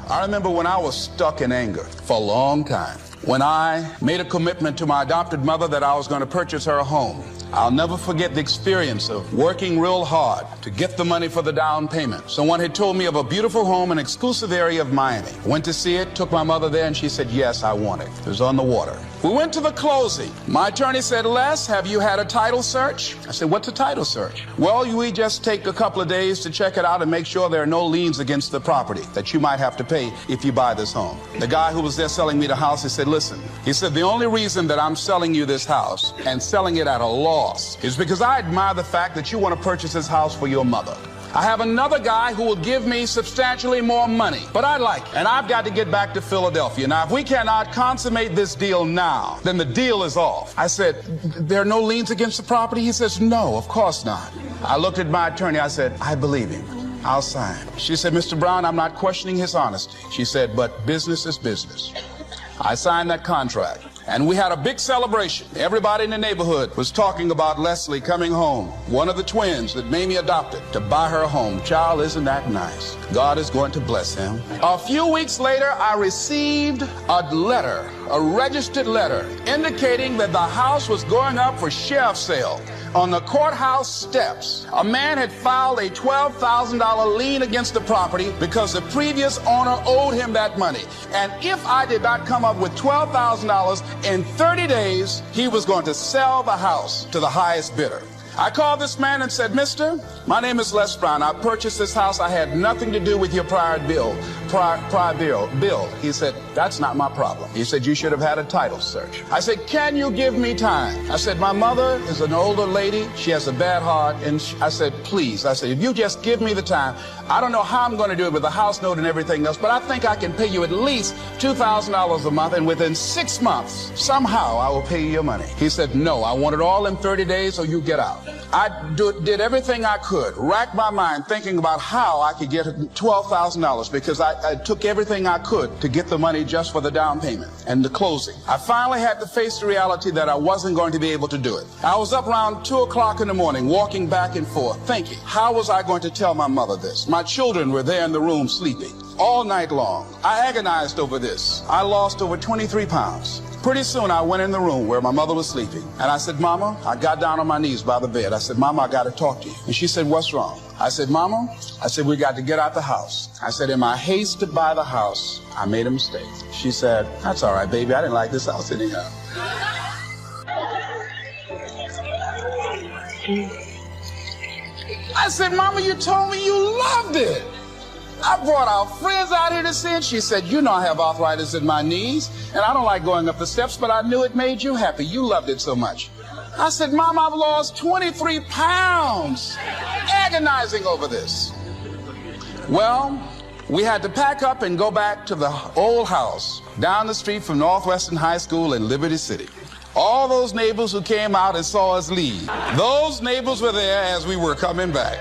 I remember when I was stuck in anger for a long time, when I made a commitment to my adopted mother that I was going to purchase her a home. I'll never forget the experience of working real hard to get the money for the down payment. Someone had told me of a beautiful home in an exclusive area of Miami. Went to see it, took my mother there, and she said, yes, I want it. It was on the water. We went to the closing. My attorney said, Les, have you had a title search? I said, what's a title search? Well, we just take a couple of days to check it out and make sure there are no liens against the property that you might have to pay if you buy this home. The guy who was there selling me the house, he said, listen, he said, the only reason that I'm selling you this house and selling it at a loss is because I admire the fact that you want to purchase this house for your mother. I have another guy who will give me substantially more money, but I like it, and I've got to get back to Philadelphia. Now, if we cannot consummate this deal now, then the deal is off. I said, there are no liens against the property? He says, no, of course not. I looked at my attorney. I said, I believe him. I'll sign. She said, Mr. Brown, I'm not questioning his honesty. She said, but business is business. I signed that contract, and we had a big celebration. Everybody in the neighborhood was talking about Leslie coming home, one of the twins that Mamie adopted, to buy her a home. Child, isn't that nice? God is going to bless him. A few weeks later, I received a letter, a registered letter, indicating that the house was going up for sheriff's sale. On the courthouse steps, a man had filed a $12,000 lien against the property because the previous owner owed him that money. And if I did not come up with $12,000 in 30 days, he was going to sell the house to the highest bidder. I called this man and said, mister, my name is Les Brown. I purchased this house. I had nothing to do with your prior bill. He said, that's not my problem. He said, you should have had a title search. I said, can you give me time? I said, my mother is an older lady. She has a bad heart. And I said, please. I said, if you just give me the time, I don't know how I'm going to do it with the house note and everything else, but I think I can pay you at least $2,000 a month, and within 6 months, somehow I will pay you your money. He said, no, I want it all in 30 days or you get out. I did everything I could, racked my mind thinking about how I could get $12,000 because I took everything I could to get the money just for the down payment and the closing. I finally had to face the reality that I wasn't going to be able to do it. I was up around 2 o'clock in the morning walking back and forth thinking, how was I going to tell my mother this? My children were there in the room sleeping all night long. I agonized over this. I lost over 23 pounds. Pretty soon I went in the room where my mother was sleeping, and I said, Mama, I got down on my knees by the bed. I said, Mama, I got to talk to you. And she said, what's wrong? I said, Mama, I said, we got to get out the house. I said, in my haste to buy the house, I made a mistake. She said, that's all right, baby. I didn't like this house anyhow. I said, Mama, you told me you loved it. I brought our friends out here to see it. She said, you know I have arthritis in my knees, and I don't like going up the steps, but I knew it made you happy. You loved it so much. I said, Mom, I've lost 23 pounds, agonizing over this. Well, we had to pack up and go back to the old house down the street from Northwestern High School in Liberty City. All those neighbors who came out and saw us leave, those neighbors were there as we were coming back.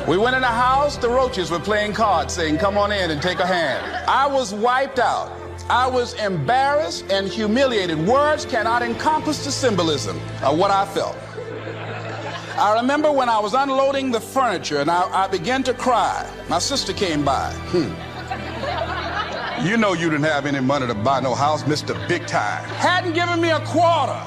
We went in the house, the roaches were playing cards saying, come on in and take a hand. I was wiped out. I was embarrassed and humiliated. Words cannot encompass the symbolism of what I felt. I remember when I was unloading the furniture and I began to cry. My sister came by. You know you didn't have any money to buy no house, Mr. Big Time. Hadn't given me a quarter.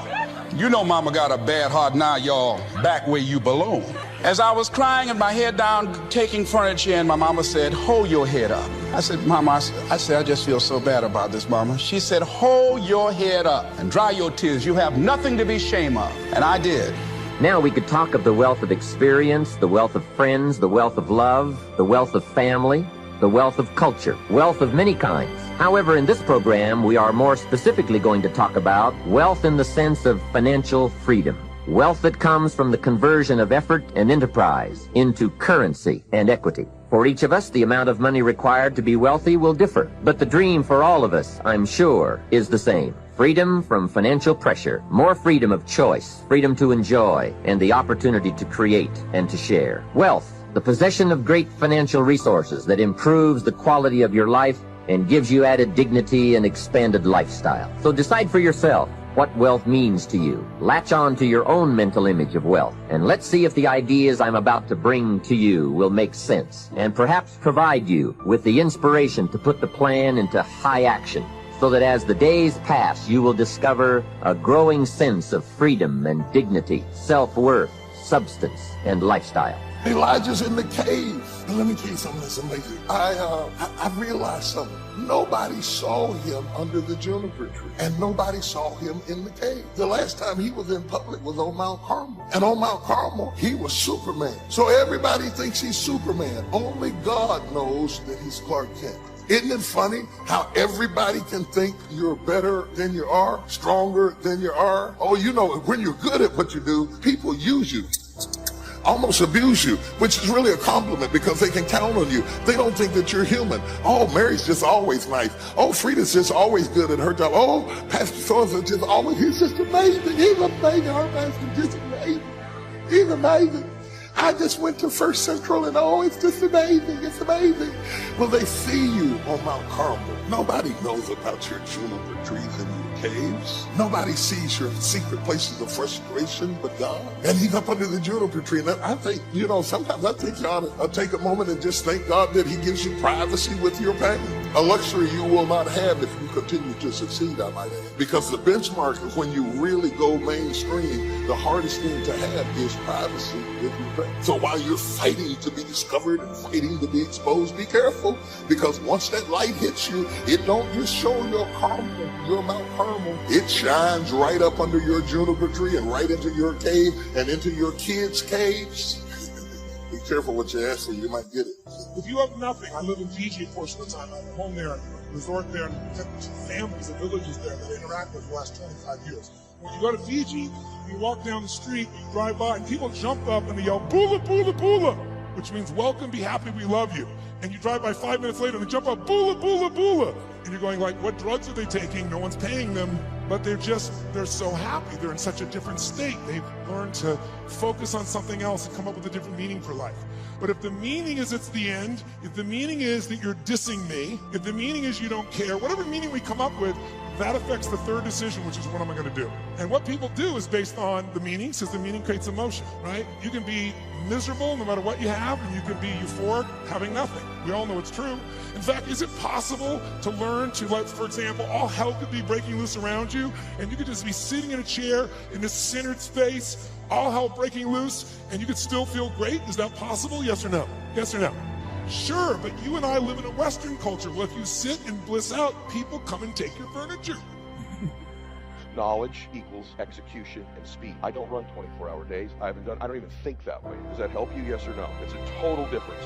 You know Mama got a bad heart. Now y'all back where you belong. As I was crying and my head down, taking furniture in, my mama said, hold your head up. I said, Mama, I just feel so bad about this, Mama. She said, hold your head up and dry your tears. You have nothing to be ashamed of. And I did. Now we could talk of the wealth of experience, the wealth of friends, the wealth of love, the wealth of family, the wealth of culture, wealth of many kinds. However, in this program, we are more specifically going to talk about wealth in the sense of financial freedom. Wealth that comes from the conversion of effort and enterprise into currency and equity. For each of us, the amount of money required to be wealthy will differ, but the dream for all of us, I'm sure, is the same. Freedom from financial pressure, more freedom of choice, freedom to enjoy, and the opportunity to create and to share. Wealth, the possession of great financial resources that improves the quality of your life and gives you added dignity and expanded lifestyle. So decide for yourself, what wealth means to you. Latch on to your own mental image of wealth, and let's see if the ideas I'm about to bring to you will make sense, and perhaps provide you with the inspiration to put the plan into high action, so that as the days pass, you will discover a growing sense of freedom and dignity, self-worth, substance, and lifestyle. Elijah's in the cave. And let me tell you something that's amazing. I realized something. Nobody saw him under the juniper tree, and nobody saw him in the cave. The last time he was in public was on Mount Carmel. And on Mount Carmel, he was Superman. So everybody thinks he's Superman. Only God knows that he's Clark Kent. Isn't it funny how everybody can think you're better than you are, stronger than you are? Oh, you know, when you're good at what you do, people use you, almost abuse you, which is really a compliment because they can count on you. They don't think that you're human. Oh, Mary's just always nice. Oh, Frida's just always good at her job. Oh, Pastor so-and-so just always, he's just amazing. He's amazing. Our pastor's just amazing. He's amazing. I just went to First Central and oh, it's just amazing. It's amazing. Well, they see you on Mount Carmel. Nobody knows about your juniper trees and your caves. Nobody sees your secret places of frustration but God. And he's up under the juniper tree. And I think, you know, sometimes I think you ought to take a moment and just thank God that he gives you privacy with your pain. A luxury you will not have if you continue to succeed, I might add. Because the benchmark of when you really go mainstream, the hardest thing to have is privacy with your pain. So while you're fighting to be discovered and fighting to be exposed, be careful. Because once that light hits you, it don't just show your Carmel, your Mount Carmel. It shines right up under your juniper tree and right into your cave and into your kids' caves. Be careful what you ask for, you might get it. If you have nothing, I live in Fiji a portion of the time. I have a home there, a resort there, and families and villages there that I interact with for the last 25 years. When you go to Fiji, you walk down the street, you drive by, and people jump up and they yell, "Bula, bula, bula," which means welcome, be happy, we love you. And you drive by 5 minutes later and they jump up, "Bula, bula, bula." And you're going like, what drugs are they taking? No one's paying them. But they're so happy. They're in such a different state. They've learned to focus on something else and come up with a different meaning for life. But if the meaning is it's the end, if the meaning is that you're dissing me, if the meaning is you don't care, whatever meaning we come up with, that affects the third decision, which is what am I going to do? And what people do is based on the meaning, since the meaning creates emotion, right? You can be miserable no matter what you have, and you can be euphoric having nothing. We all know it's true. In fact, is it possible to learn to, like, for example, all hell could be breaking loose around you, and you could just be sitting in a chair in this centered space, all hell breaking loose, and you could still feel great? Is that possible? Yes or no? Yes or no? Sure, but you and I live in a Western culture. Well, if you sit and bliss out, people come and take your furniture. Knowledge equals execution and speed. I don't run 24-hour days. I don't even think that way. Does that help you? Yes or no? It's a total difference.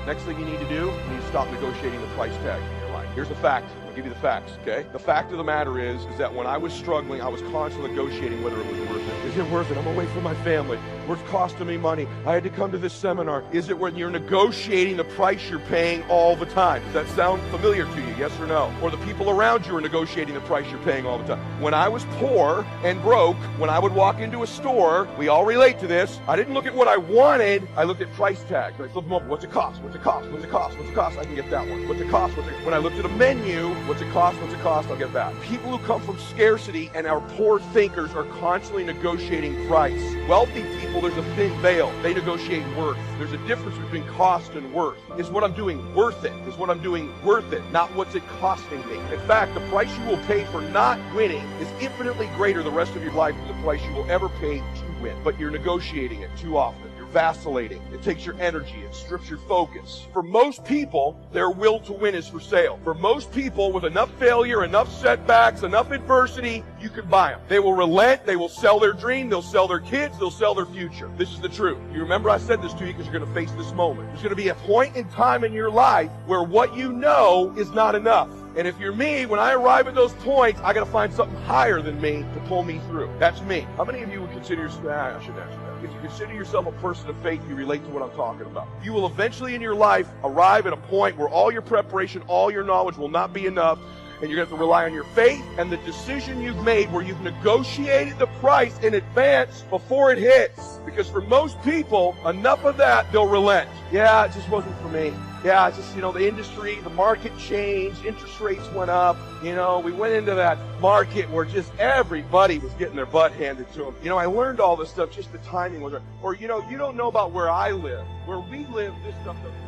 Next thing you need to do, you need to stop negotiating the price tag in your life. Here's the fact. I'll give you the facts, okay? The fact of the matter is that when I was struggling, I was constantly negotiating whether it was worth it. Is it worth it? I'm away from my family. It's costing me money. I had to come to this seminar. Is it when you're negotiating the price you're paying all the time? Does that sound familiar to you? Yes or no? Or the people around you are negotiating the price you're paying all the time. When I was poor and broke, when I would walk into a store, we all relate to this, I didn't look at what I wanted, I looked at price tags. I flipped them over. What's it cost? What's it cost? What's it cost? What's it cost? I can get that one. What's it cost? When I looked at a menu, what's it cost? What's it cost? I'll get that. People who come from scarcity and are poor thinkers are constantly negotiating price. Wealthy people, there's a thin veil. They negotiate worth. There's a difference between cost and worth. Is what I'm doing worth it? Is what I'm doing worth it? Not what's it costing me. In fact, the price you will pay for not winning is infinitely greater the rest of your life than the price you will ever pay to win. But you're negotiating it too often. You're vacillating. It takes your energy. It strips your focus. For most people, their will to win is for sale. For most people, with enough failure, enough setbacks, enough adversity, you can buy them. They will relent. They will sell their dream. They'll sell their kids. They'll sell their future. This is the truth. You remember I said this to you because you're going to face this moment. There's going to be a point in time in your life where what you know is not enough. And if you're me, when I arrive at those points, I got to find something higher than me to pull me through. That's me. How many of you would consider yourself, I shouldn't answer that. If you consider yourself a person of faith, you relate to what I'm talking about. You will eventually in your life arrive at a point where all your preparation, all your knowledge will not be enough, and you're going to have to rely on your faith and the decision you've made where you've negotiated the price in advance before it hits. Because for most people, enough of that, they'll relent. Yeah, it just wasn't for me. Yeah, it's just, the industry, the market changed, interest rates went up. We went into that market where just everybody was getting their butt handed to them. I learned all this stuff, just the timing was right. Or, you don't know about where I live. Where we live, this stuff doesn't.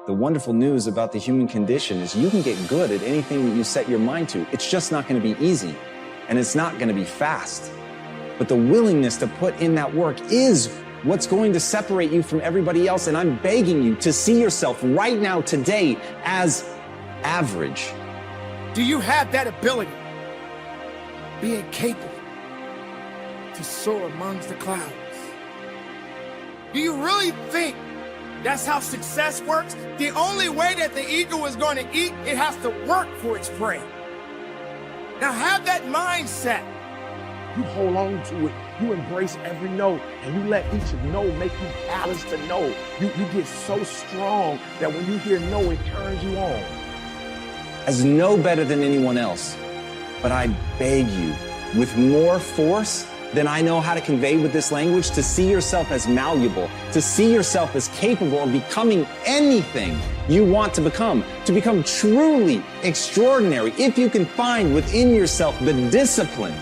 The wonderful news about the human condition is you can get good at anything that you set your mind to. It's just not going to be easy, and it's not going to be fast. But the willingness to put in that work is what's going to separate you from everybody else, and I'm begging you to see yourself right now, today, as average. Do you have that ability, being capable to soar amongst the clouds? Do you really think that's how success works? The only way that the eagle is going to eat, it has to work for its prey. Now have that mindset. You hold on to it. You embrace every no, and you let each no make you callous to no. You get so strong that when you hear no, it turns you on. As no better than anyone else, but I beg you, with more force than I know how to convey with this language, to see yourself as malleable, to see yourself as capable of becoming anything you want to become truly extraordinary, if you can find within yourself the discipline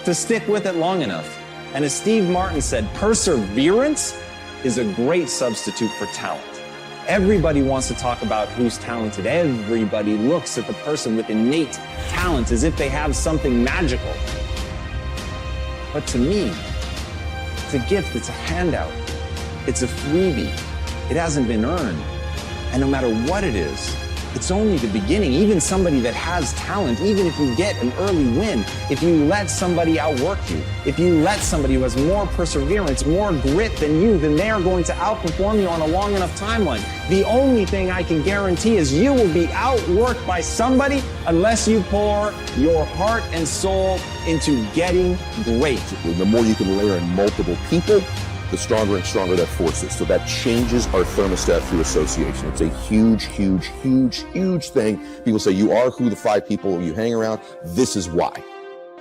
to stick with it long enough. And as Steve Martin said, perseverance is a great substitute for talent. Everybody wants to talk about who's talented. Everybody looks at the person with innate talent as if they have something magical. But to me, it's a gift, it's a handout, it's a freebie. It hasn't been earned. And no matter what it is, it's only the beginning. Even somebody that has talent, even if you get an early win, if you let somebody outwork you, if you let somebody who has more perseverance, more grit than you, then they are going to outperform you on a long enough timeline. The only thing I can guarantee is you will be outworked by somebody unless you pour your heart and soul into getting great. The more you can layer in multiple people, the stronger and stronger that force is. So that changes our thermostat through association. It's a huge, huge, huge, huge thing. People say you are who the 5 people you hang around. This is why.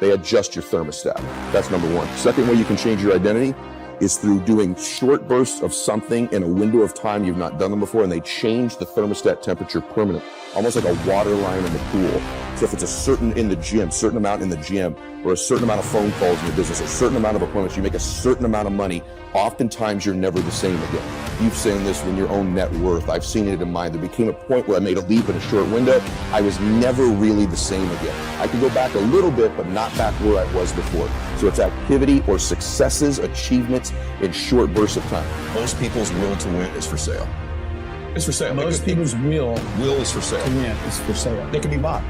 They adjust your thermostat. That's number one. Second way you can change your identity is through doing short bursts of something in a window of time you've not done them before, and they change the thermostat temperature permanently, almost like a water line in the pool. So if it's a certain amount in the gym, or a certain amount of phone calls in your business, a certain amount of appointments, you make a certain amount of money, oftentimes you're never the same again. You've seen this in your own net worth. I've seen it in mine. There became a point where I made a leap in a short window. I was never really the same again. I could go back a little bit, but not back where I was before. So it's activity or successes, achievements in short bursts of time. Most people's will to win is for sale. It's for sale. Most people's will is for sale. Yeah, it's for sale. They can be bought.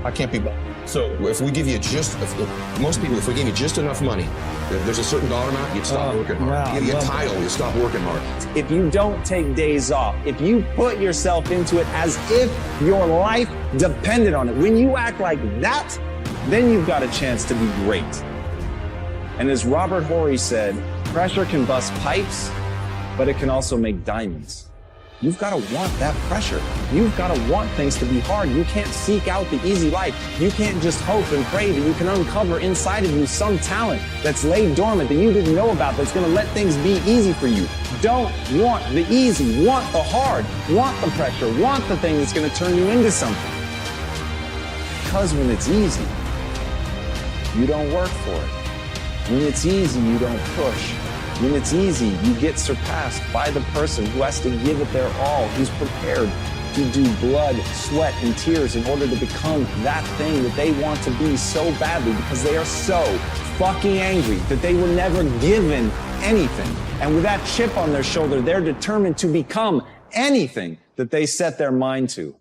I can't be bought. So if we give you if we give you just enough money, if there's a certain dollar amount, you'd stop working hard. Wow, you give you a title, you stop working hard. If you don't take days off, if you put yourself into it as if your life depended on it, when you act like that, then you've got a chance to be great. And as Robert Horry said, pressure can bust pipes, but it can also make diamonds. You've got to want that pressure. You've got to want things to be hard. You can't seek out the easy life. You can't just hope and pray that you can uncover inside of you some talent that's laid dormant that you didn't know about that's going to let things be easy for you. Don't want the easy. Want the hard. Want the pressure. Want the thing that's going to turn you into something. Because when it's easy, you don't work for it. When it's easy, you don't push. When it's easy, you get surpassed by the person who has to give it their all, who's prepared to do blood, sweat, and tears in order to become that thing that they want to be so badly because they are so fucking angry that they were never given anything. And with that chip on their shoulder, they're determined to become anything that they set their mind to.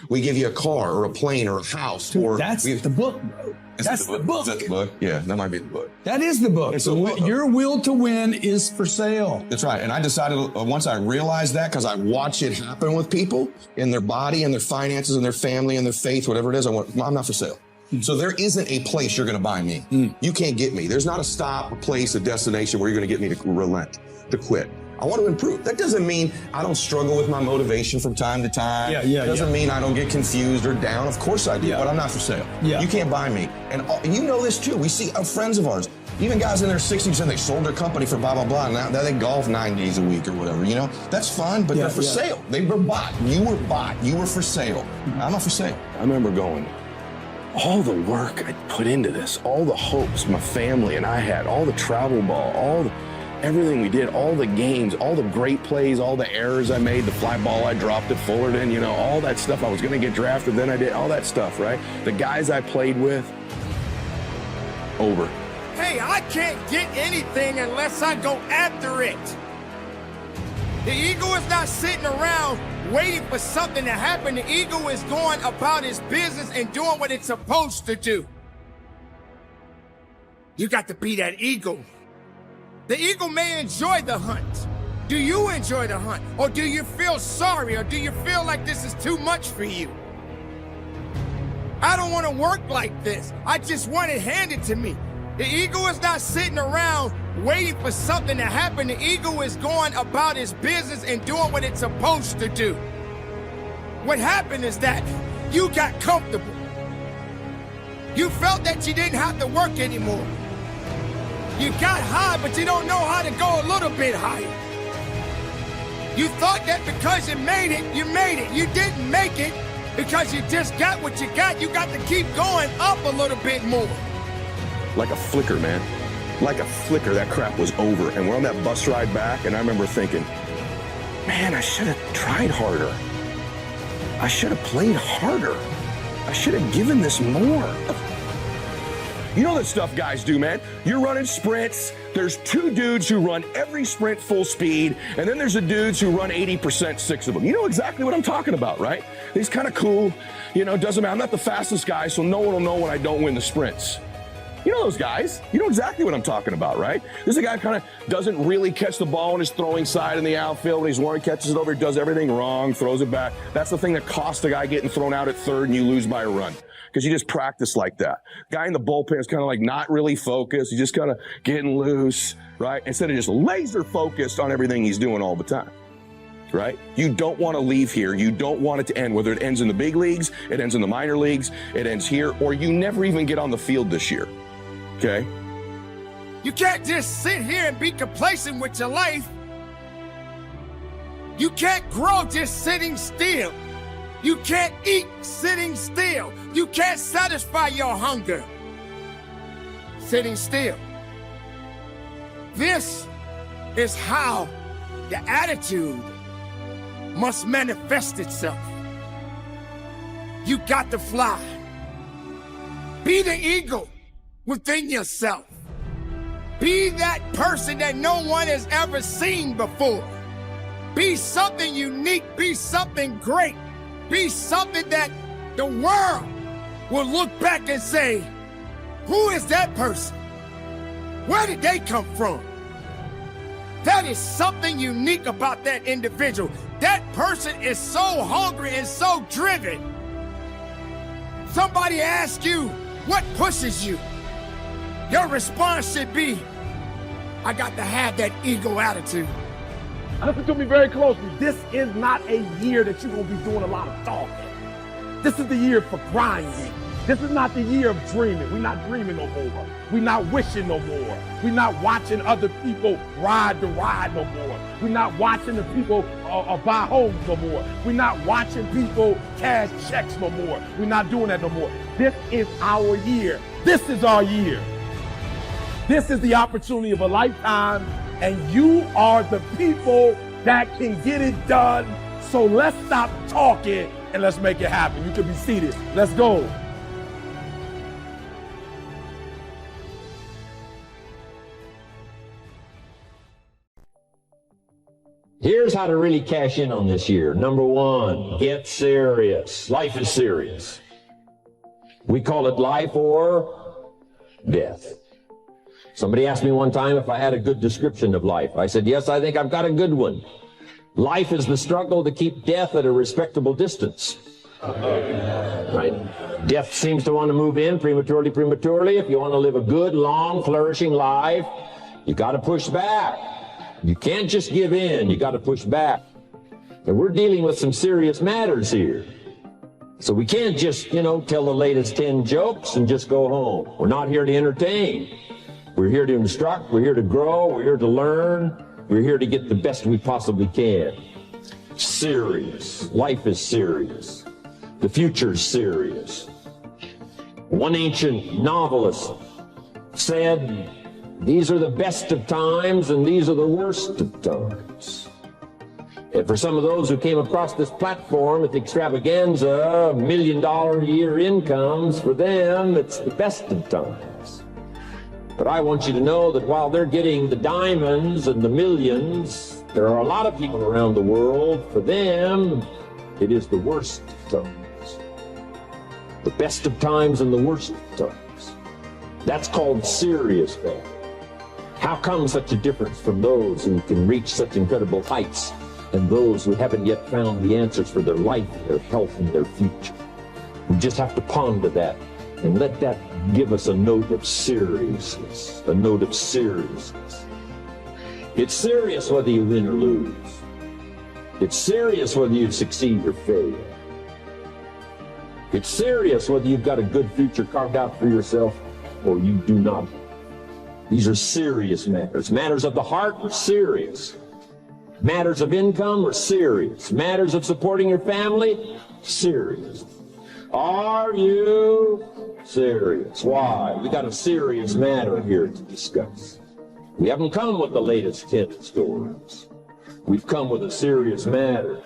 We give you a car or a plane or a house. That's the book, bro. That's the book. Is that the book? Yeah, that might be the book. That is the book. So your will to win is for sale. That's right. And I decided once I realized that, because I watch it happen with people in their body and their finances and their family and their faith, whatever it is, I'm not for sale. So there isn't a place you're going to buy me. You can't get me. There's not a stop, a place, a destination where you're going to get me to relent, to quit. I want to improve. That doesn't mean I don't struggle with my motivation from time to time. Doesn't mean I don't get confused or down. Of course I do, but I'm not for sale. You can't buy me. And you know this too. We see friends of ours, even guys in their 60s, and they sold their company for blah, blah, blah, and now they golf 9 days a week or whatever, you know? That's fine, but they're for sale. They were bought. You were bought. You were for sale. I'm not for sale. I remember going, all the work I put into this, all the hopes my family and I had, all the travel ball, everything we did, all the games, all the great plays, all the errors I made, the fly ball I dropped at Fullerton, you know, all that stuff. I was going to get drafted, then I did all that stuff, right? The guys I played with, over. Hey, I can't get anything unless I go after it. The eagle is not sitting around waiting for something to happen. The eagle is going about its business and doing what it's supposed to do. You got to be that eagle. The eagle may enjoy the hunt. Do you enjoy the hunt? Or do you feel sorry? Or do you feel like this is too much for you? I don't want to work like this. I just want it handed to me. The eagle is not sitting around waiting for something to happen. The eagle is going about its business and doing what it's supposed to do. What happened is that you got comfortable. You felt that you didn't have to work anymore. You got high, but you don't know how to go a little bit higher. You thought that because you made it, you made it. You didn't make it because you just got what you got. You got to keep going up a little bit more. Like a flicker, man. Like a flicker, that crap was over. And we're on that bus ride back, and I remember thinking, man, I should have tried harder. I should have played harder. I should have given this more. You know that stuff guys do, man. You're running sprints. There's 2 dudes who run every sprint full speed, and then there's the dudes who run 80%, 6 of them. You know exactly what I'm talking about, right? He's kind of cool. You know, doesn't matter. I'm not the fastest guy, so no one will know when I don't win the sprints. You know those guys. You know exactly what I'm talking about, right? This is a guy who kind of doesn't really catch the ball on his throwing side in the outfield. When he's Warren catches it over, he does everything wrong, throws it back. That's the thing that costs a guy getting thrown out at third and you lose by a run. Because you just practice like that. Guy in the bullpen is kind of like not really focused. He's just kind of getting loose, right? Instead of just laser focused on everything he's doing all the time, right? You don't want to leave here. You don't want it to end. Whether it ends in the big leagues, it ends in the minor leagues, it ends here, or you never even get on the field this year, okay? You can't just sit here and be complacent with your life. You can't grow just sitting still. You can't eat sitting still. You can't satisfy your hunger sitting still. This is how the attitude must manifest itself. You got to fly. Be the eagle within yourself. Be that person that no one has ever seen before. Be something unique. Be something great. Be something that the world will look back and say, who is that person? Where did they come from? That is something unique about that individual. That person is so hungry and so driven. Somebody asks you, what pushes you? Your response should be, I got to have that ego attitude. Listen to me very closely. This is not a year that you're going to be doing a lot of talking. This is the year for grinding. This is not the year of dreaming. We're not dreaming no more. We're not wishing no more. We're not watching other people ride the ride no more. We're not watching the people buy homes no more. We're not watching people cash checks no more. We're not doing that no more. This is our year. This is our year. This is the opportunity of a lifetime, and you are the people that can get it done. So let's stop talking and let's make it happen. You can be seated. Let's go. Here's how to really cash in on this year. Number 1, get serious. Life is serious. We call it life or death. Somebody asked me one time if I had a good description of life. I said, yes, I think I've got a good one. Life is the struggle to keep death at a respectable distance. Right? Death seems to want to move in prematurely. If you want to live a good, long, flourishing life, you got to push back. You can't just give in. You got to push back. And we're dealing with some serious matters here. So we can't just, tell the latest 10 jokes and just go home. We're not here to entertain. We're here to instruct. We're here to grow. We're here to learn. We're here to get the best we possibly can. Serious. Life is serious. The future's serious. One ancient novelist said, these are the best of times and these are the worst of times. And for some of those who came across this platform at the extravaganza, $1 million a year incomes, for them, it's the best of times. But I want you to know that while they're getting the diamonds and the millions, there are a lot of people around the world, for them, it is the worst of times. The best of times and the worst of times. That's called serious, man. How come such a difference from those who can reach such incredible heights and those who haven't yet found the answers for their life, their health, and their future? We just have to ponder that and let that give us a note of seriousness, a note of seriousness. It's serious whether you win or lose. It's serious whether you succeed or fail. It's serious whether you've got a good future carved out for yourself or you do not. These are serious matters. Matters of the heart are serious. Matters of income are serious. Matters of supporting your family, serious. Are you serious? Why? We got a serious matter here to discuss. We haven't come with the latest 10 stories. We've come with a serious matter.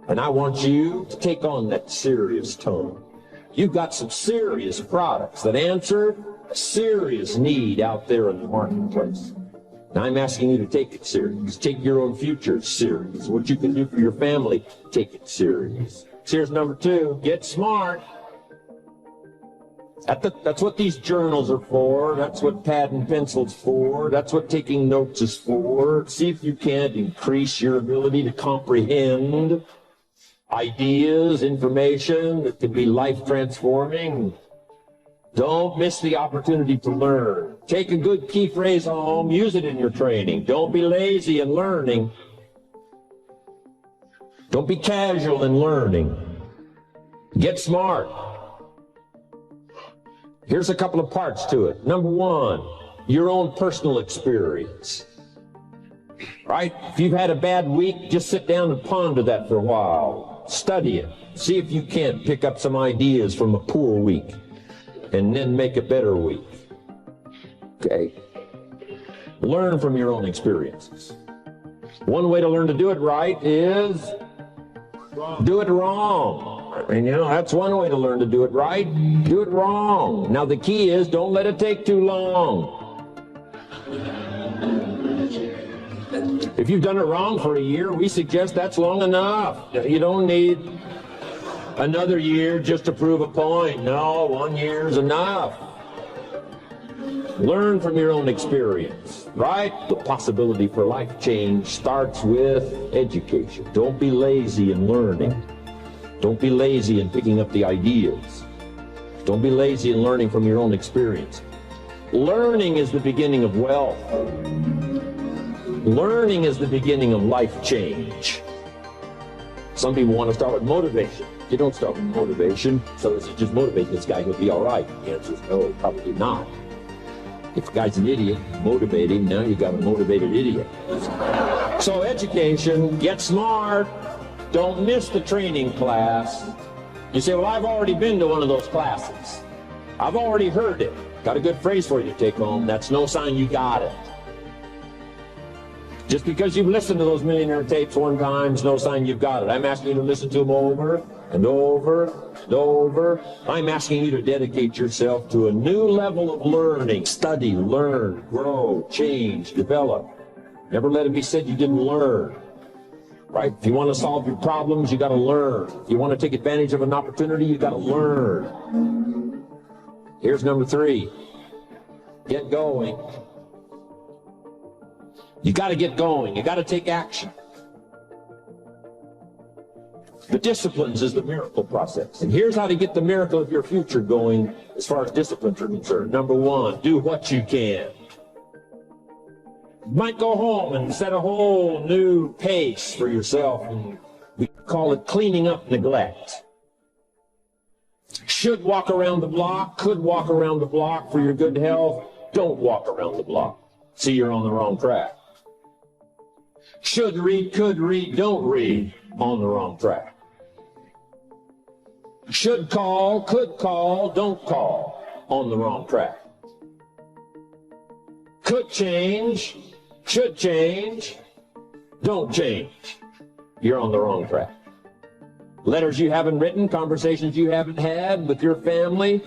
And I want you to take on that serious tone. You've got some serious products that answer a serious need out there in the marketplace. Now I'm asking you to take it serious. Take your own future serious. What you can do for your family, take it serious. Here's number 2, get smart. That's what these journals are for. That's what pad and pencil's for. That's what taking notes is for. See if you can't increase your ability to comprehend ideas, information that can be life-transforming. Don't miss the opportunity to learn. Take a good key phrase home, use it in your training. Don't be lazy in learning. Don't be casual in learning. Get smart. Here's a couple of parts to it. Number 1, your own personal experience. Right? If you've had a bad week, just sit down and ponder that for a while. Study it. See if you can't pick up some ideas from a poor week and then make a better week. Okay? Learn from your own experiences. One way to learn to do it right is do it wrong. And that's one way to learn to do it right. Do it wrong. Now the key is don't let it take too long. If you've done it wrong for a year, we suggest that's long enough. You don't need another year just to prove a point. No, 1 year is enough. Learn from your own experience, right? The possibility for life change starts with education. Don't be lazy in learning. Don't be lazy in picking up the ideas. Don't be lazy in learning from your own experience. Learning is the beginning of wealth. Learning is the beginning of life change. Some people want to start with motivation. You don't start with motivation. So is it just motivate this guy, he'll be all right? The answer is no, probably not. If a guy's an idiot, motivate him. Now you got a motivated idiot. So education, get smart. Don't miss the training class. You say, well, I've already been to one of those classes. I've already heard it. Got a good phrase for you to take home. That's no sign you got it. Just because you've listened to those millionaire tapes one time is no sign you've got it. I'm asking you to listen to them over and over and over. I'm asking you to dedicate yourself to a new level of learning. Study, learn, grow, change, develop. Never let it be said you didn't learn. Right? If you want to solve your problems, you got to learn. If you want to take advantage of an opportunity, you got to learn. Here's number 3. Get going. You got to get going. You got to take action. The disciplines is the miracle process. And here's how to get the miracle of your future going as far as disciplines are concerned. Number 1, do what you can. You might go home and set a whole new pace for yourself, and we call it cleaning up neglect. Should walk around the block, could walk around the block for your good health. Don't walk around the block. See, you're on the wrong track. Should read, could read, don't read, on the wrong track. Should call, could call, don't call, on the wrong track. Could change, should change, don't change. You're on the wrong track. Letters you haven't written, conversations you haven't had with your family,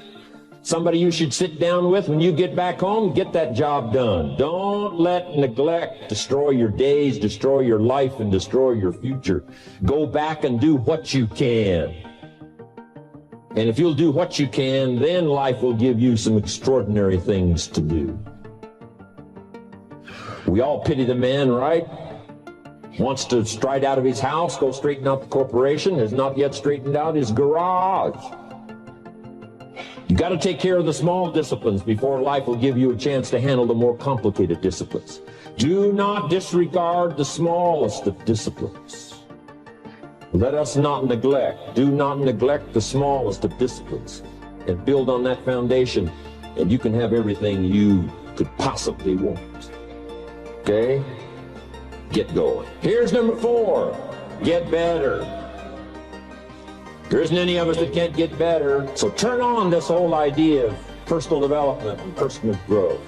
somebody you should sit down with when you get back home, get that job done. Don't let neglect destroy your days, destroy your life, and destroy your future. Go back and do what you can. And if you'll do what you can, then life will give you some extraordinary things to do. We all pity the man, right? Wants to stride out of his house, go straighten out the corporation, has not yet straightened out his garage. You got to take care of the small disciplines before life will give you a chance to handle the more complicated disciplines. Do not disregard the smallest of disciplines. Let us not neglect. Do not neglect the smallest of disciplines, and build on that foundation, and you can have everything you could possibly want. Okay? Get going. Here's number 4. Get better. There isn't any of us that can't get better. So turn on this whole idea of personal development and personal growth.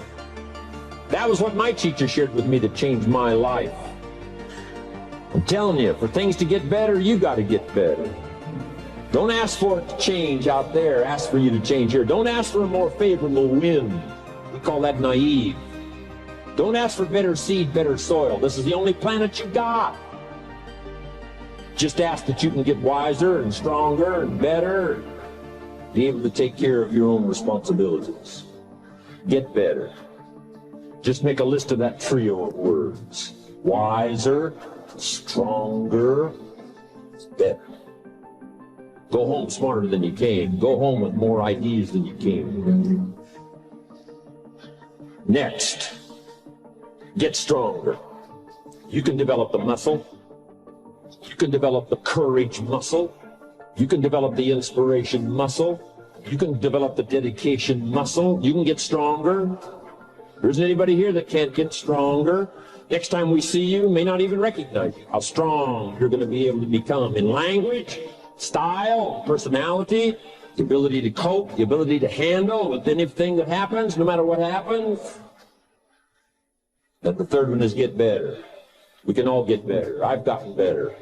That was what my teacher shared with me that changed my life. I'm telling you, for things to get better, you got to get better. Don't ask for it to change out there. Ask for you to change here. Don't ask for a more favorable wind. We call that naive. Don't ask for better seed, better soil. This is the only planet you got. Just ask that you can get wiser and stronger and better, and be able to take care of your own responsibilities. Get better. Just make a list of that trio of words. Wiser, stronger, better. Go home smarter than you came. Go home with more ideas than you came. Next. Get stronger. You can develop the muscle. You can develop the courage muscle. You can develop the inspiration muscle. You can develop the dedication muscle. You can get stronger. There isn't anybody here that can't get stronger. Next time we see you, may not even recognize you. How strong you're going to be able to become in language, style, personality, the ability to cope, the ability to handle with anything that happens, no matter what happens. And the third one is get better. We can all get better. I've gotten better.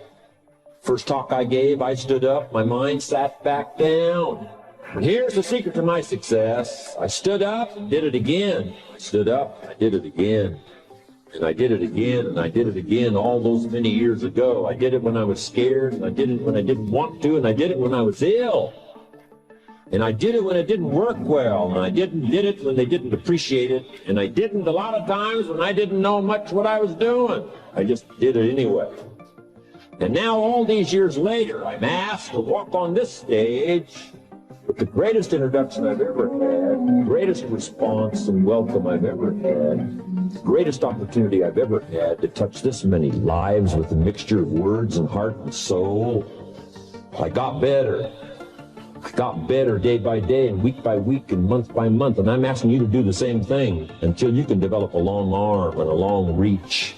First talk I gave, I stood up, my mind sat back down. And here's the secret to my success. I stood up and did it again. I stood up and I did it again. And I did it again, and I did it again all those many years ago. I did it when I was scared, and I did it when I didn't want to, and I did it when I was ill. And I did it when it didn't work well, and I did it when they didn't appreciate it, and I didn't a lot of times when I didn't know much what I was doing. I just did it anyway. And now, all these years later, I'm asked to walk on this stage with the greatest introduction I've ever had, the greatest response and welcome I've ever had, the greatest opportunity I've ever had to touch this many lives with a mixture of words and heart and soul. I got better. I got better day by day and week by week and month by month, and I'm asking you to do the same thing until you can develop a long arm and a long reach,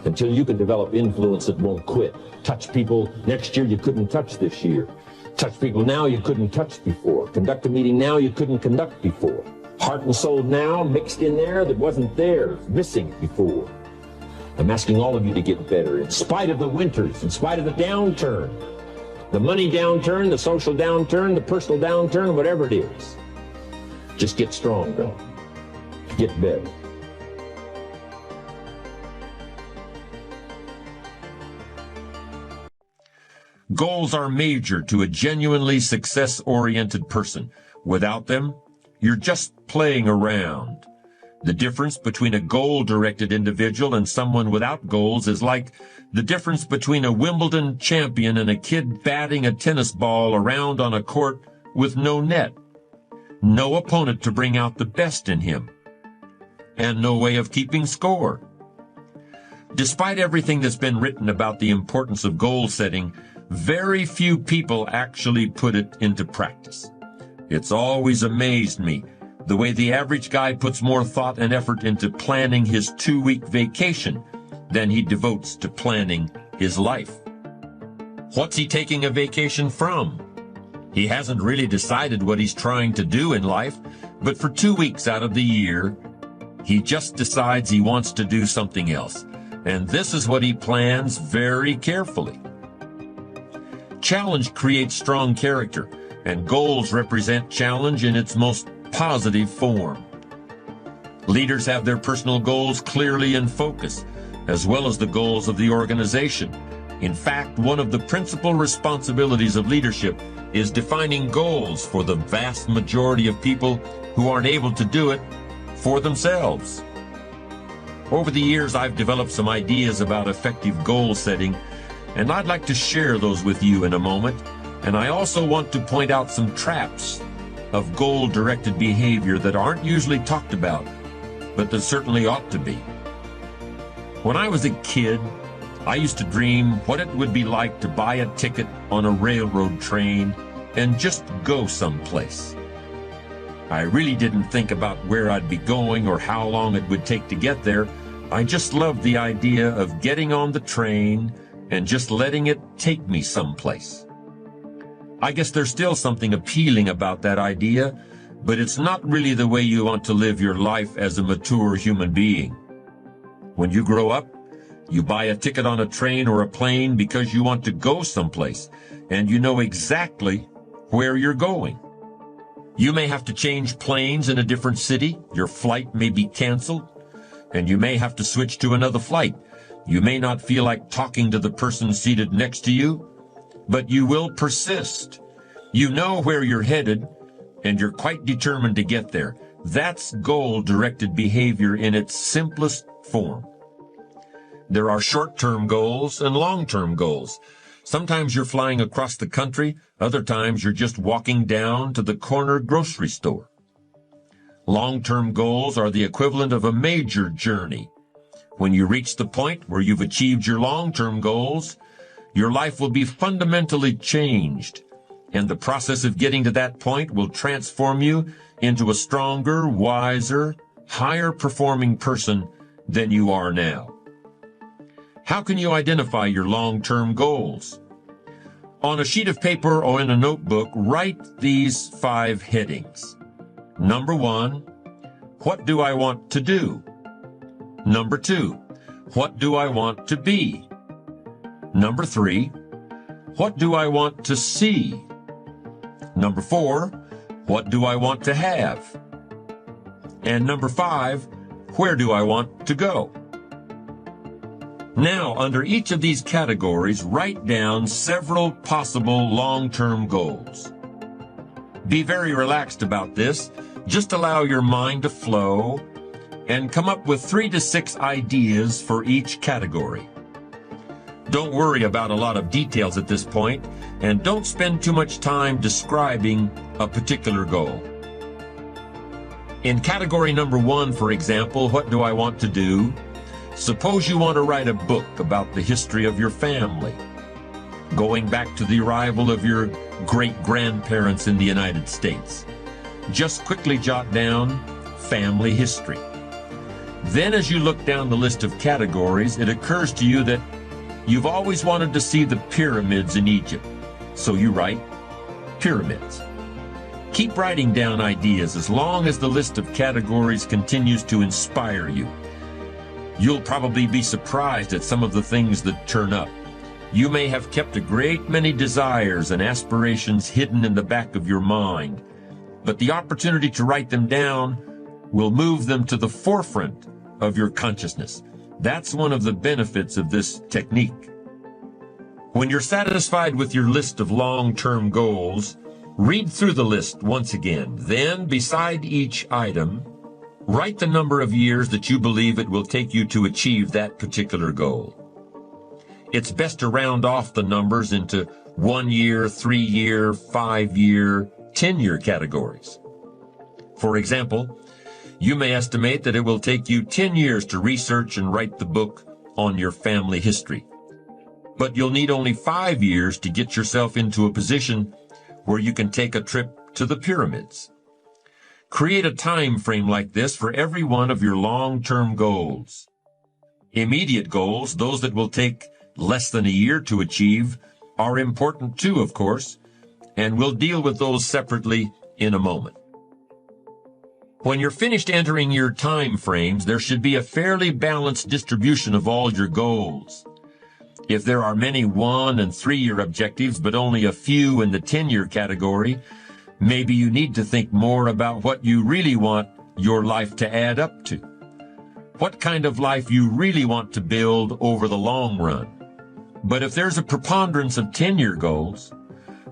until you can develop influence that won't quit. Touch people next year you couldn't touch this year. Touch people now you couldn't touch before. Conduct a meeting now you couldn't conduct before. Heart and soul now mixed in there that wasn't there, missing before. I'm asking all of you to get better in spite of the winters, in spite of the downturn. The money downturn, the social downturn, the personal downturn, whatever it is. Just get stronger. Get better. Goals are major to a genuinely success-oriented person. Without them, you're just playing around. The difference between a goal-directed individual and someone without goals is like the difference between a Wimbledon champion and a kid batting a tennis ball around on a court with no net, no opponent to bring out the best in him, and no way of keeping score. Despite everything that's been written about the importance of goal setting, very few people actually put it into practice. It's always amazed me the way the average guy puts more thought and effort into planning his 2-week vacation than he devotes to planning his life. What's he taking a vacation from? He hasn't really decided what he's trying to do in life, but for 2 weeks out of the year, he just decides he wants to do something else. And this is what he plans very carefully. Challenge creates strong character, and goals represent challenge in its most positive form. Leaders have their personal goals clearly in focus, as well as the goals of the organization. In fact, one of the principal responsibilities of leadership is defining goals for the vast majority of people who aren't able to do it for themselves. Over the years, I've developed some ideas about effective goal setting, and I'd like to share those with you in a moment. And I also want to point out some traps of goal-directed behavior that aren't usually talked about, but that certainly ought to be. When I was a kid, I used to dream what it would be like to buy a ticket on a railroad train and just go someplace. I really didn't think about where I'd be going or how long it would take to get there. I just loved the idea of getting on the train and just letting it take me someplace. I guess there's still something appealing about that idea, but it's not really the way you want to live your life as a mature human being. When you grow up, you buy a ticket on a train or a plane because you want to go someplace, and you know exactly where you're going. You may have to change planes in a different city, your flight may be canceled, and you may have to switch to another flight. You may not feel like talking to the person seated next to you, but you will persist. You know where you're headed, and you're quite determined to get there. That's goal-directed behavior in its simplest form. There are short-term goals and long-term goals. Sometimes you're flying across the country, other times you're just walking down to the corner grocery store. Long-term goals are the equivalent of a major journey. When you reach the point where you've achieved your long-term goals, your life will be fundamentally changed, and the process of getting to that point will transform you into a stronger, wiser, higher-performing person than you are now. How can you identify your long-term goals? On a sheet of paper or in a notebook, write these 5 headings. Number 1, what do I want to do? Number 2, what do I want to be? Number 3, what do I want to see? Number 4, what do I want to have? And number 5, where do I want to go? Now, under each of these categories, write down several possible long-term goals. Be very relaxed about this. Just allow your mind to flow and come up with 3 to 6 ideas for each category. Don't worry about a lot of details at this point, and don't spend too much time describing a particular goal. In category number 1, for example, what do I want to do? Suppose you want to write a book about the history of your family, going back to the arrival of your great-grandparents in the United States. Just quickly jot down family history. Then as you look down the list of categories, it occurs to you that you've always wanted to see the pyramids in Egypt, so you write pyramids. Keep writing down ideas as long as the list of categories continues to inspire you. You'll probably be surprised at some of the things that turn up. You may have kept a great many desires and aspirations hidden in the back of your mind, but the opportunity to write them down will move them to the forefront of your consciousness. That's one of the benefits of this technique. When you're satisfied with your list of long-term goals, read through the list once again. Then, beside each item, write the number of years that you believe it will take you to achieve that particular goal. It's best to round off the numbers into 1 year, 3 year, 5 year, 10-year categories. For example, you may estimate that it will take you 10 years to research and write the book on your family history. But you'll need only 5 years to get yourself into a position where you can take a trip to the pyramids. Create a time frame like this for every one of your long-term goals. Immediate goals, those that will take less than a year to achieve, are important too, of course, and we'll deal with those separately in a moment. When you're finished entering your time frames, there should be a fairly balanced distribution of all your goals. If there are many 1- and 3-year objectives, but only a few in the 10-year category, maybe you need to think more about what you really want your life to add up to. What kind of life you really want to build over the long run. But if there's a preponderance of 10-year goals,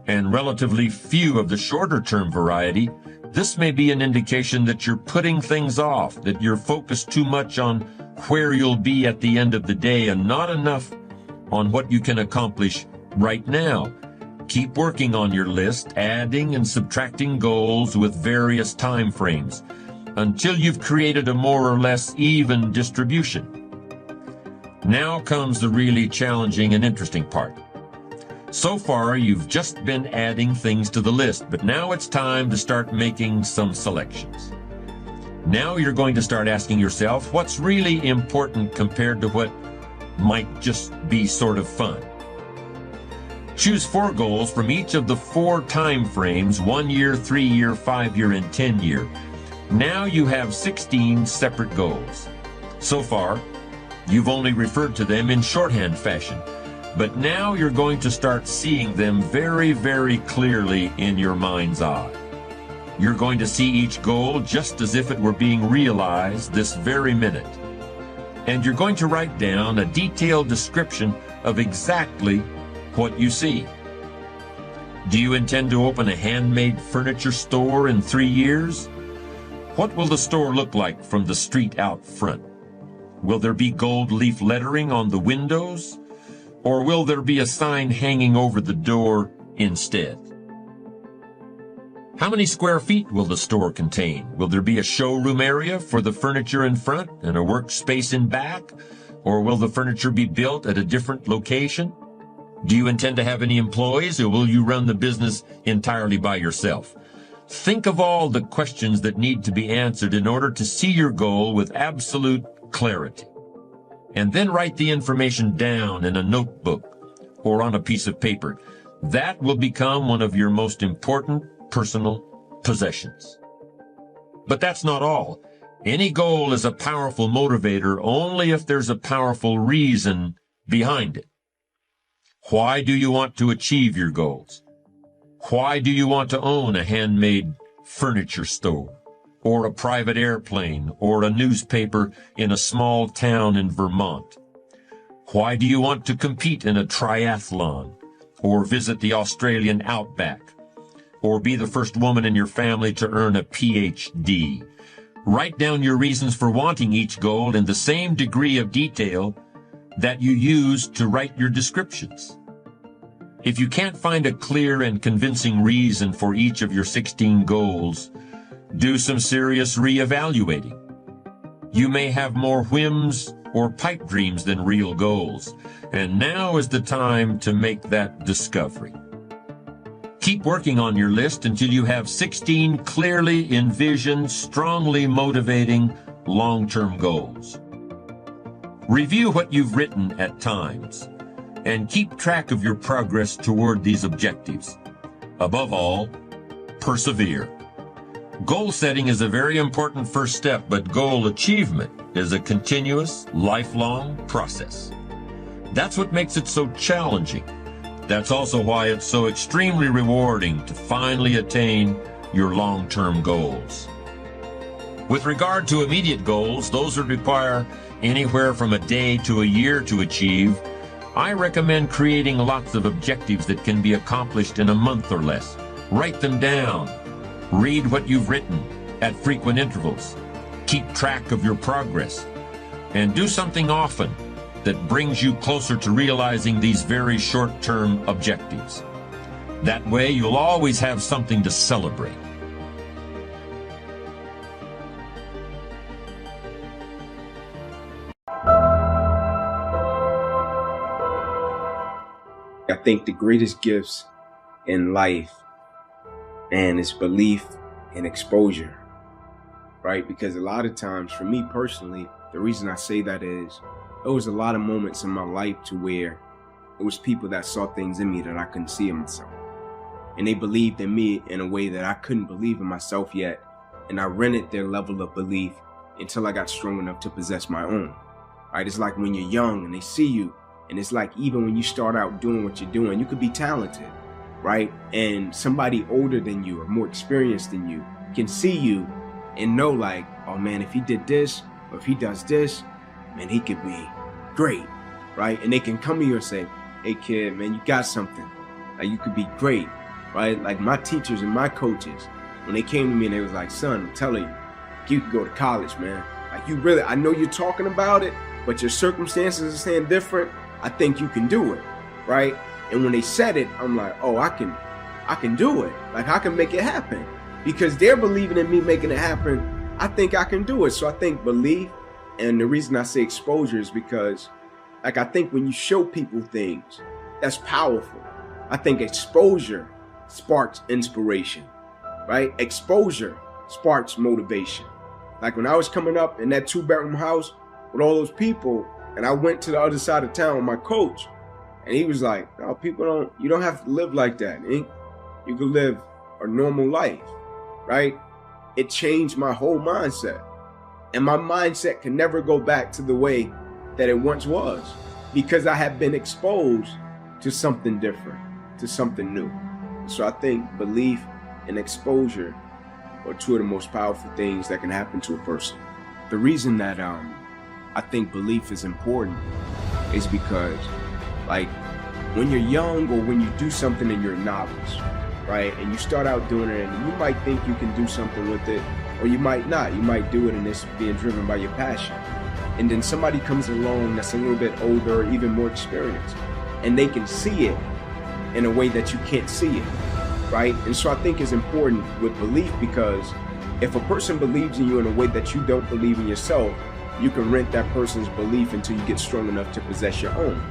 and relatively few of the shorter-term variety, this may be an indication that you're putting things off, that you're focused too much on where you'll be at the end of the day and not enough on what you can accomplish right now. Keep working on your list, adding and subtracting goals with various time frames until you've created a more or less even distribution. Now comes the really challenging and interesting part. So far, you've just been adding things to the list, but now it's time to start making some selections. Now you're going to start asking yourself what's really important compared to what might just be sort of fun. Choose 4 goals from each of the 4 time frames, 1 year, 3 year, 5 year, and 10 year. Now you have 16 separate goals. So far, you've only referred to them in shorthand fashion. But now you're going to start seeing them very, very clearly in your mind's eye. You're going to see each goal just as if it were being realized this very minute. And you're going to write down a detailed description of exactly what you see. Do you intend to open a handmade furniture store in 3 years? What will the store look like from the street out front? Will there be gold leaf lettering on the windows? Or will there be a sign hanging over the door instead? How many square feet will the store contain? Will there be a showroom area for the furniture in front and a workspace in back? Or will the furniture be built at a different location? Do you intend to have any employees, or will you run the business entirely by yourself? Think of all the questions that need to be answered in order to see your goal with absolute clarity. And then write the information down in a notebook or on a piece of paper. That will become one of your most important personal possessions. But that's not all. Any goal is a powerful motivator only if there's a powerful reason behind it. Why do you want to achieve your goals? Why do you want to own a handmade furniture store, or a private airplane, or a newspaper in a small town in Vermont? Why do you want to compete in a triathlon, or visit the Australian outback, or be the first woman in your family to earn a PhD? Write down your reasons for wanting each goal in the same degree of detail that you use to write your descriptions. If you can't find a clear and convincing reason for each of your 16 goals, do some serious reevaluating. You may have more whims or pipe dreams than real goals, and now is the time to make that discovery. Keep working on your list until you have 16 clearly envisioned, strongly motivating, long-term goals. Review what you've written at times, and keep track of your progress toward these objectives. Above all, persevere. Goal setting is a very important first step, but goal achievement is a continuous, lifelong process. That's what makes it so challenging. That's also why it's so extremely rewarding to finally attain your long-term goals. With regard to immediate goals, those that require anywhere from a day to a year to achieve, I recommend creating lots of objectives that can be accomplished in a month or less. Write them down. Read what you've written at frequent intervals. Keep track of your progress. And do something often that brings you closer to realizing these very short-term objectives. That way, you'll always have something to celebrate. think the greatest gifts in life, and is belief and exposure, right? Because a lot of times, for me personally, the reason I say that is there was a lot of moments in my life to where it was people that saw things in me that I couldn't see in myself. And they believed in me in a way that I couldn't believe in myself yet. And I rented their level of belief until I got strong enough to possess my own, right? It's like when you're young and they see you, and it's like even when you start out doing what you're doing, you could be talented, right? And somebody older than you or more experienced than you can see you and know like, oh man, if he did this, or if he does this, man, he could be great, right? And they can come to you and say, hey kid, man, you got something. Like you could be great, right? Like my teachers and my coaches, when they came to me and they was like, son, I'm telling you, you could go to college, man. Like you really, I know you're talking about it, but your circumstances are saying different. I think you can do it, right? And when they said it, I'm like, oh, I can do it. Like I can make it happen because they're believing in me making it happen. I think I can do it. So I think belief, and the reason I say exposure is because like I think when you show people things, that's powerful. I think exposure sparks inspiration, right? Exposure sparks motivation. Like when I was coming up in that 2-bedroom house with all those people, and I went to the other side of town with my coach, and he was like, no, you don't have to live like that. You can live a normal life, right? It changed my whole mindset. And my mindset can never go back to the way that it once was because I have been exposed to something different, to something new. So I think belief and exposure are two of the most powerful things that can happen to a person. The reason that I think belief is important is because like when you're young or when you do something and you're a novice, right? And you start out doing it and you might think you can do something with it or you might not. You might do it and it's being driven by your passion. And then somebody comes along that's a little bit older or even more experienced and they can see it in a way that you can't see it, right? And so I think it's important with belief because if a person believes in you in a way that you don't believe in yourself, you can rent that person's belief until you get strong enough to possess your own,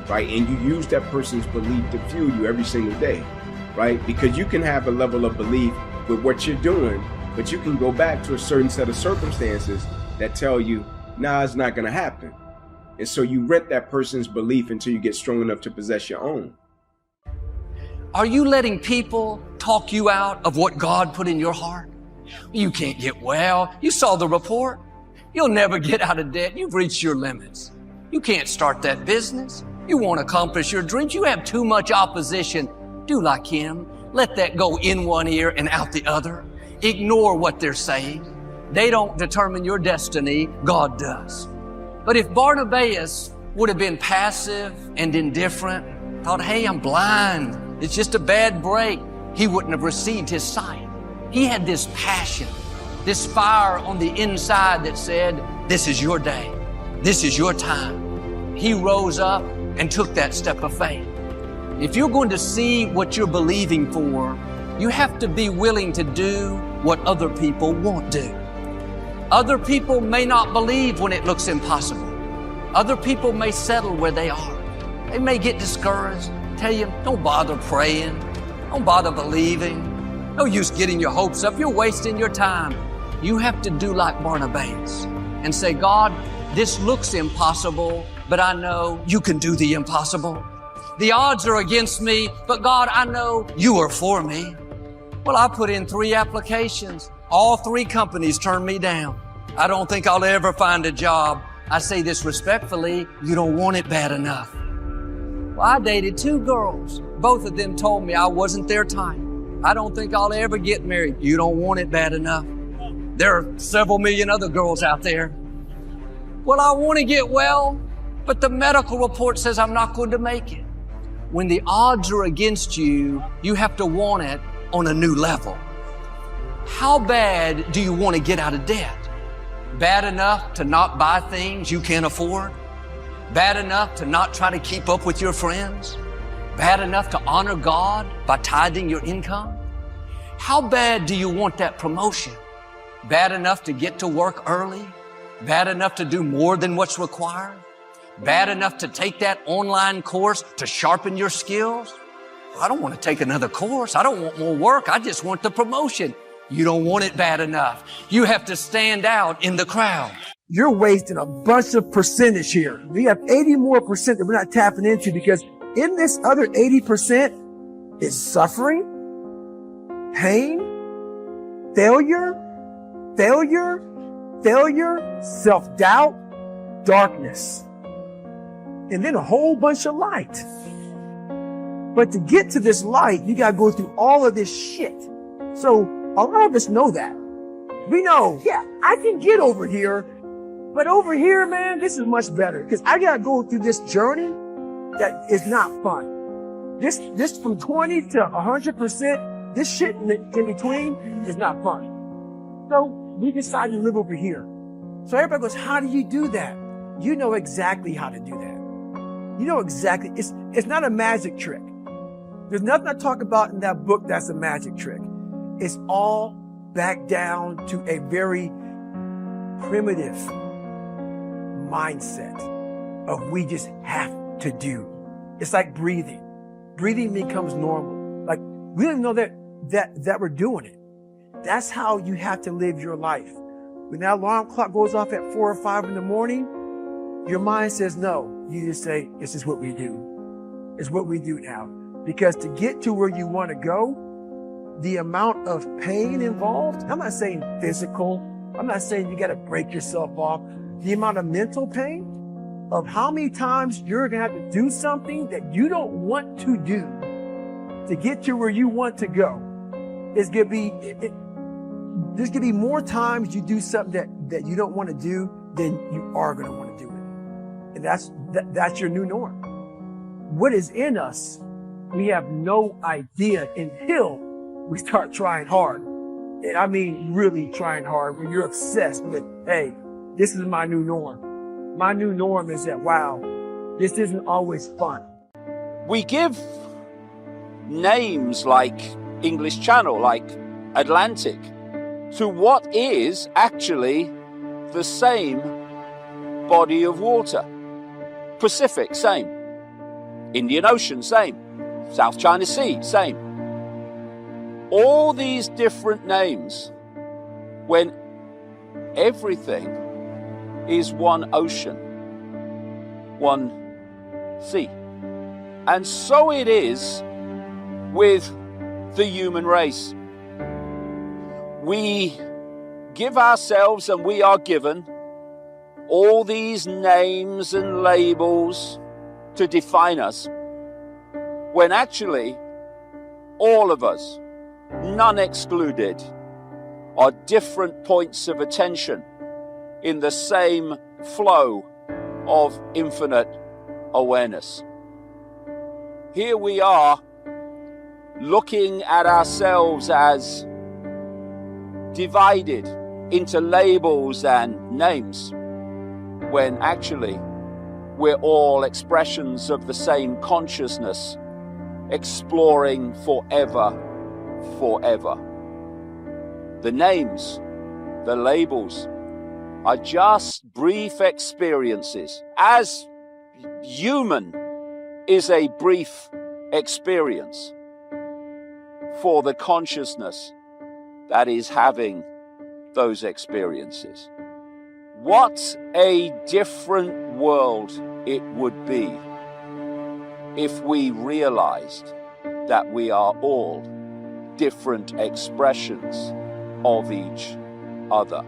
right? And you use that person's belief to fuel you every single day, right? Because you can have a level of belief with what you're doing, but you can go back to a certain set of circumstances that tell you, nah, it's not gonna happen. And so you rent that person's belief until you get strong enough to possess your own. Are you letting people talk you out of what God put in your heart? You can't get well. You saw the report. You'll never get out of debt. You've reached your limits. You can't start that business. You won't accomplish your dreams. You have too much opposition. Do like him. Let that go in one ear and out the other. Ignore what they're saying. They don't determine your destiny. God does. But if Barnabas would have been passive and indifferent, thought, hey, I'm blind, it's just a bad break, he wouldn't have received his sight. He had this passion, this fire on the inside that said, this is your day. This is your time. He rose up and took that step of faith. If you're going to see what you're believing for, you have to be willing to do what other people won't do. Other people may not believe when it looks impossible. Other people may settle where they are. They may get discouraged, tell you, don't bother praying, don't bother believing, no use getting your hopes up, you're wasting your time. You have to do like Barnabas and say, God, this looks impossible, but I know you can do the impossible. The odds are against me, but God, I know you are for me. Well, I put in 3 applications. All 3 companies turned me down. I don't think I'll ever find a job. I say this respectfully, you don't want it bad enough. Well, I dated 2 girls. Both of them told me I wasn't their type. I don't think I'll ever get married. You don't want it bad enough. There are several million other girls out there. Well, I want to get well, but the medical report says I'm not going to make it. When the odds are against you, you have to want it on a new level. How bad do you want to get out of debt? Bad enough to not buy things you can't afford? Bad enough to not try to keep up with your friends? Bad enough to honor God by tithing your income? How bad do you want that promotion? Bad enough to get to work early? Bad enough to do more than what's required? bad enough to take that online course to sharpen your skills? I don't want to take another course. I don't want more work. I just want the promotion. You don't want it bad enough. You have to stand out in the crowd. You're wasting a bunch of percentage here. We have 80 more percent that we're not tapping into, because in this other 80% is suffering, pain, failure, self-doubt, darkness, and then a whole bunch of light. But to get to this light, you got to go through all of this shit. So a lot of us know that. We know, yeah, I can get over here, but over here, man, this is much better, because I got to go through this journey that is not fun. This from 20 to 100%, this shit in between is not fun. So we decided to live over here. So everybody goes, how do you do that? You know exactly how to do that. You know exactly. It's not a magic trick. There's nothing I talk about in that book that's a magic trick. It's all back down to a very primitive mindset of we just have to do. It's like breathing. Breathing becomes normal. Like we don't know that we're doing it. That's how you have to live your life. When that alarm clock goes off at 4 or 5 in the morning, your mind says no. You just say, this is what we do. It's what we do now. Because to get to where you want to go, the amount of pain involved, I'm not saying physical, I'm not saying you got to break yourself off. The amount of mental pain of how many times you're going to have to do something that you don't want to do to get to where you want to go. There's going to be more times you do something that you don't want to do than you are going to want to do it. And that's your new norm. What is in us, we have no idea until we start trying hard. And I mean really trying hard, when you're obsessed with, hey, this is my new norm. My new norm is that, wow, this isn't always fun. We give names like English Channel, like Atlantic, to what is actually the same body of water. Pacific, same. Indian Ocean, same. South China Sea, same. All these different names when everything is one ocean, one sea. And so it is with the human race. We give ourselves, and we are given, all these names and labels to define us, when actually all of us, none excluded, are different points of attention in the same flow of infinite awareness. Here we are looking at ourselves as divided into labels and names, when actually we're all expressions of the same consciousness, exploring forever. The names, the labels, are just brief experiences, as human is a brief experience for the consciousness that is having those experiences. What a different world it would be if we realized that we are all different expressions of each other.